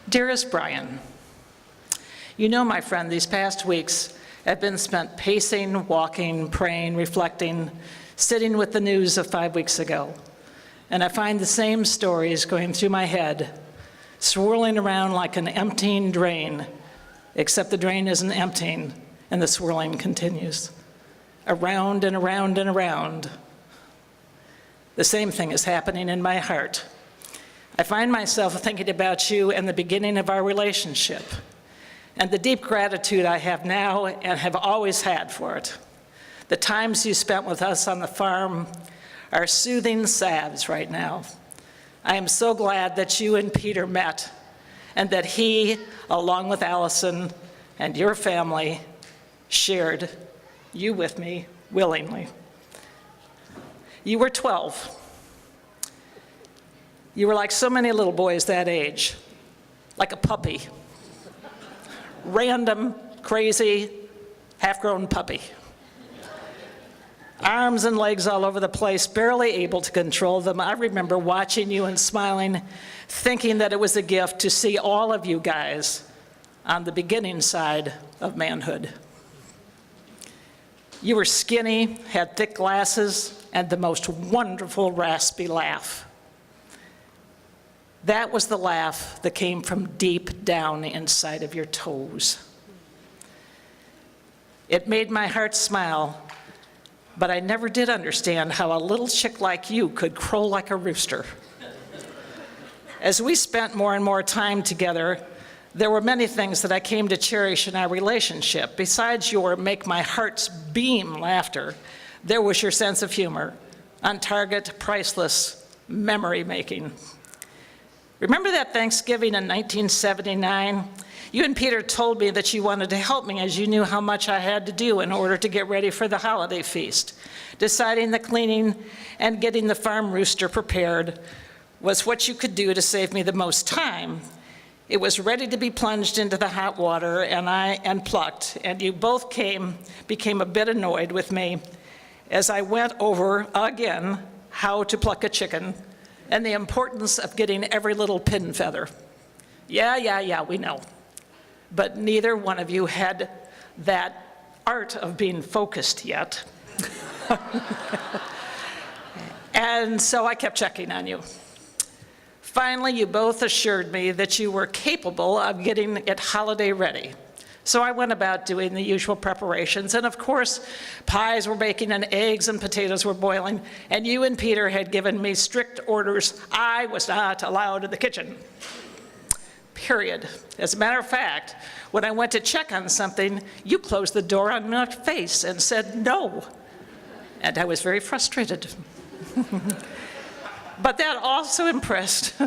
Dearest Brian, you know, my friend, these past weeks have been spent pacing, walking, praying, reflecting, sitting with the news of 5 weeks ago. And I find the same stories going through my head, swirling around like an emptying drain, except the drain isn't emptying and the swirling continues. Around and around and around. The same thing is happening in my heart. I find myself thinking about you and the beginning of our relationship, and the deep gratitude I have now and have always had for it. The times you spent with us on the farm are soothing salves right now. I am so glad that you and Peter met, and that he, along with Allison and your family, shared you with me willingly. You were 12. You were like so many little boys that age, like a puppy. Random, crazy, half-grown puppy. Arms and legs all over the place, barely able to control them. I remember watching you and smiling, thinking that it was a gift to see all of you guys on the beginning side of manhood. You were skinny, had thick glasses, and the most wonderful raspy laugh. That was the laugh that came from deep down inside of your toes. It made my heart smile, but I never did understand how a little chick like you could crow like a rooster. As we spent more and more time together, there were many things that I came to cherish in our relationship. Besides your make my hearts beam laughter, there was your sense of humor, on target, priceless, memory-making. Remember that Thanksgiving in 1979? You and Peter told me that you wanted to help me as you knew how much I had to do in order to get ready for the holiday feast. Deciding the cleaning and getting the farm rooster prepared was what you could do to save me the most time. It was ready to be plunged into the hot water and plucked, and you both became a bit annoyed with me as I went over again how to pluck a chicken and the importance of getting every little pin and feather. Yeah, we know. But neither one of you had that art of being focused yet. And so I kept checking on you. Finally, you both assured me that you were capable of getting it holiday ready. So I went about doing the usual preparations, and of course, pies were baking and eggs and potatoes were boiling, and you and Peter had given me strict orders. I was not allowed in the kitchen. Period. As a matter of fact, when I went to check on something, you closed the door on my face and said no. And I was very frustrated. But that also impressed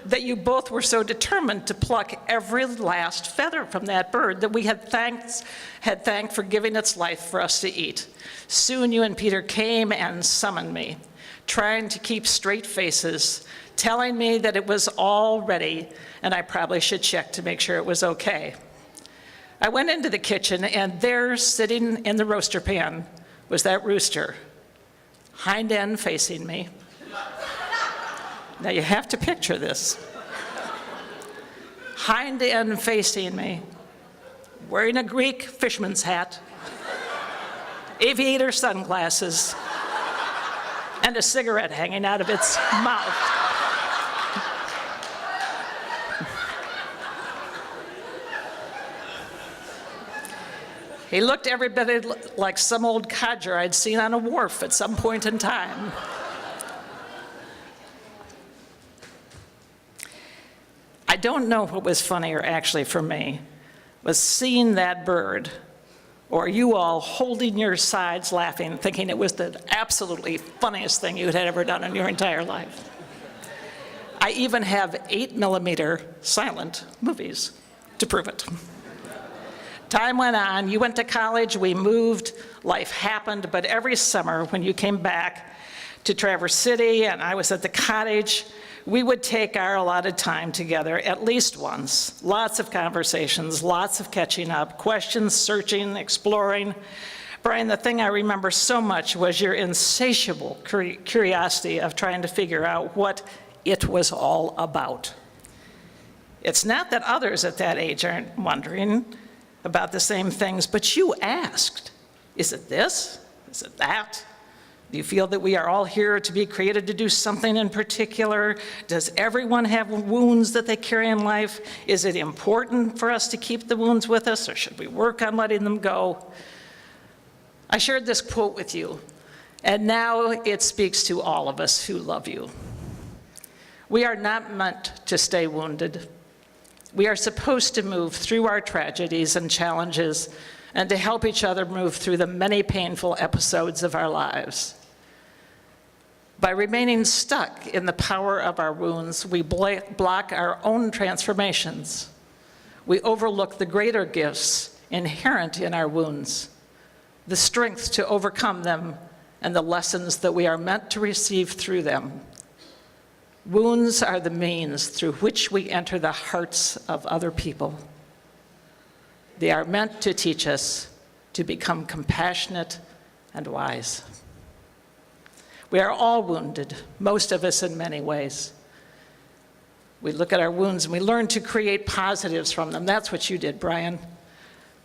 that you both were so determined to pluck every last feather from that bird that we had thanked for giving its life for us to eat. Soon you and Peter came and summoned me, trying to keep straight faces, telling me that it was all ready and I probably should check to make sure it was okay. I went into the kitchen, and there, sitting in the roaster pan, was that rooster, hind end facing me. Now you have to picture this. Hind end facing me, wearing a Greek fisherman's hat, aviator sunglasses, and a cigarette hanging out of its mouth. He looked every bit like some old codger I'd seen on a wharf at some point in time. I don't know what was funnier actually for me, was seeing that bird, or you all holding your sides laughing, thinking it was the absolutely funniest thing you had ever done in your entire life. I even have 8mm silent movies to prove it. Time went on, you went to college, we moved, life happened, but every summer when you came back to Traverse City and I was at the cottage, we would take our allotted time together at least once. Lots of conversations, lots of catching up, questions, searching, exploring. Brian, the thing I remember so much was your insatiable curiosity of trying to figure out what it was all about. It's not that others at that age aren't wondering about the same things, but you asked, is it this? Is it that? Do you feel that we are all here to be created to do something in particular? Does everyone have wounds that they carry in life? Is it important for us to keep the wounds with us, or should we work on letting them go? I shared this quote with you, and now it speaks to all of us who love you. We are not meant to stay wounded. We are supposed to move through our tragedies and challenges and to help each other move through the many painful episodes of our lives. By remaining stuck in the power of our wounds, we block our own transformations. We overlook the greater gifts inherent in our wounds, the strength to overcome them, and the lessons that we are meant to receive through them. Wounds are the means through which we enter the hearts of other people. They are meant to teach us to become compassionate and wise. We are all wounded, most of us in many ways. We look at our wounds and we learn to create positives from them. That's what you did, Brian.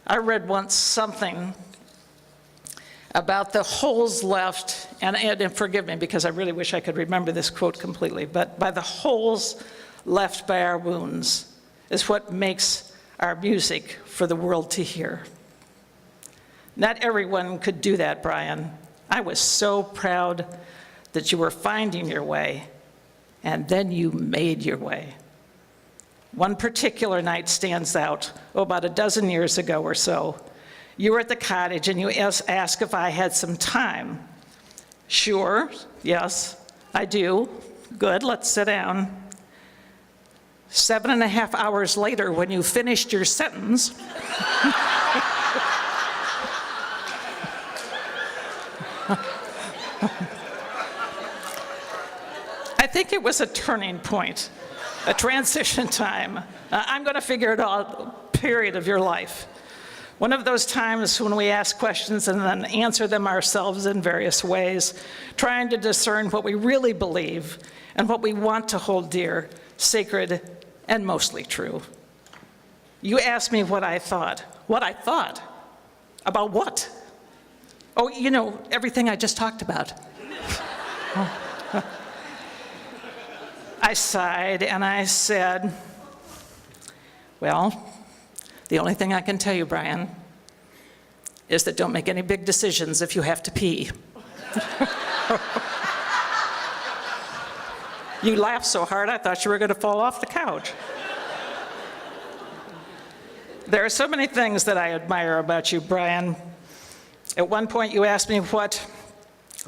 I read once something about the holes left, and forgive me because I really wish I could remember this quote completely, but by the holes left by our wounds is what makes our music for the world to hear. Not everyone could do that, Brian. I was so proud that you were finding your way, and then you made your way. One particular night stands out, about a dozen years ago or so. You were at the cottage and you asked if I had some time. Sure, yes, I do. Good, let's sit down. 7.5 hours later, when you finished your sentence, I think it was a turning point, a transition time. I'm going to figure it out, period of your life. One of those times when we ask questions and then answer them ourselves in various ways, trying to discern what we really believe and what we want to hold dear, sacred, and mostly true. You asked me what I thought. What I thought? About what? Oh, you know, everything I just talked about. I sighed and I said, well, the only thing I can tell you, Brian, is that don't make any big decisions if you have to pee. You laughed so hard, I thought you were going to fall off the couch. There are so many things that I admire about you, Brian. At one point, you asked me what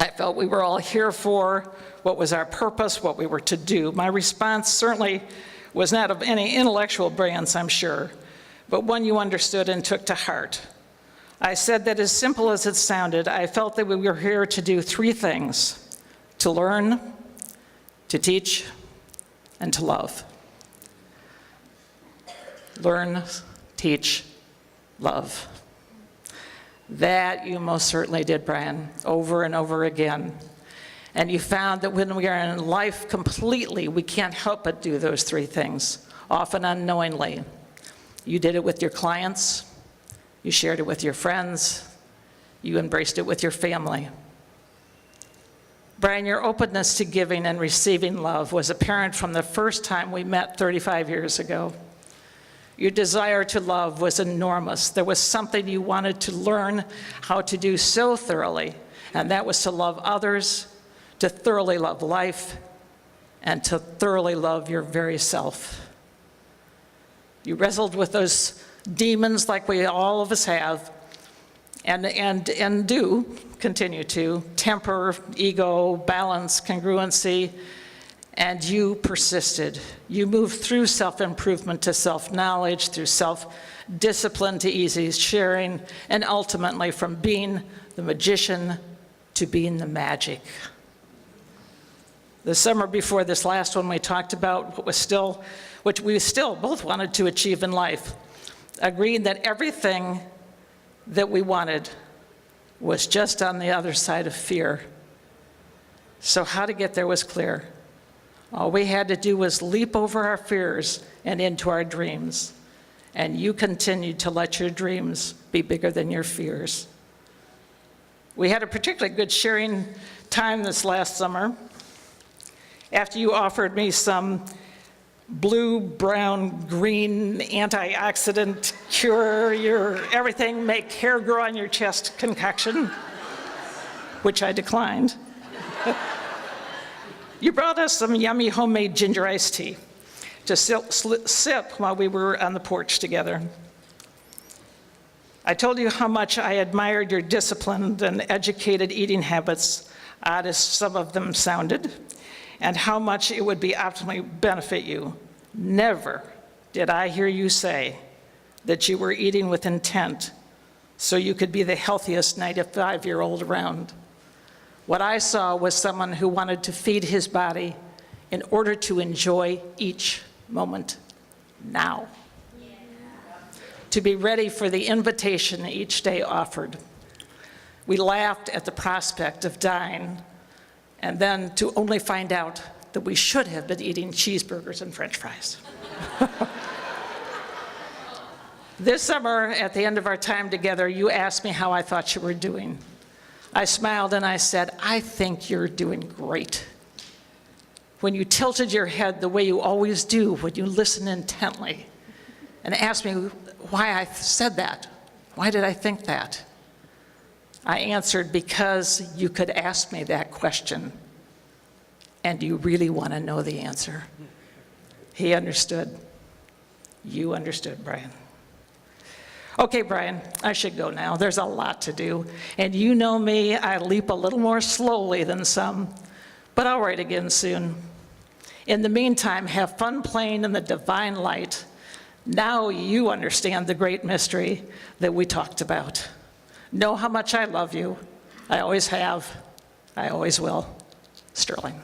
I felt we were all here for, what was our purpose, what we were to do. My response certainly was not of any intellectual brilliance, I'm sure, but one you understood and took to heart. I said that as simple as it sounded, I felt that we were here to do three things: to learn, to teach, and to love. Learn, teach, love. That you most certainly did, Brian, over and over again. And you found that when we are in life completely, we can't help but do those three things, often unknowingly. You did it with your clients, you shared it with your friends, you embraced it with your family. Brian, your openness to giving and receiving love was apparent from the first time we met 35 years ago. Your desire to love was enormous. There was something you wanted to learn how to do so thoroughly, and that was to love others, to thoroughly love life, and to thoroughly love your very self. You wrestled with those demons like we all of us have, and do continue to: temper, ego, balance, congruency, and you persisted. You moved through self-improvement to self-knowledge, through self-discipline to easy sharing, and ultimately from being the magician to being the magic. The summer before this last one, we talked about what we still both wanted to achieve in life, agreeing that everything that we wanted was just on the other side of fear. So how to get there was clear. All we had to do was leap over our fears and into our dreams. And you continued to let your dreams be bigger than your fears. We had a particularly good sharing time this last summer. After you offered me some blue, brown, green antioxidant cure your everything make hair grow on your chest concoction, which I declined. You brought us some yummy homemade ginger iced tea to sip while we were on the porch together. I told you how much I admired your disciplined and educated eating habits, odd as some of them sounded, and how much it would be optimally benefit you. Never did I hear you say that you were eating with intent so you could be the healthiest 95-year-old around. What I saw was someone who wanted to feed his body in order to enjoy each moment now. To be ready for the invitation each day offered. We laughed at the prospect of dying, and then to only find out that we should have been eating cheeseburgers and French fries. This summer, at the end of our time together, you asked me how I thought you were doing. I smiled and I said, I think you're doing great. When you tilted your head the way you always do when you listen intently, and asked me why I said that, why did I think that? I answered, because you could ask me that question, and you really want to know the answer. He understood. You understood, Brian. Okay, Brian, I should go now. There's a lot to do. And you know me, I leap a little more slowly than some, but I'll write again soon. In the meantime, have fun playing in the divine light. Now you understand the great mystery that we talked about. Know how much I love you. I always have. I always will. Sterling.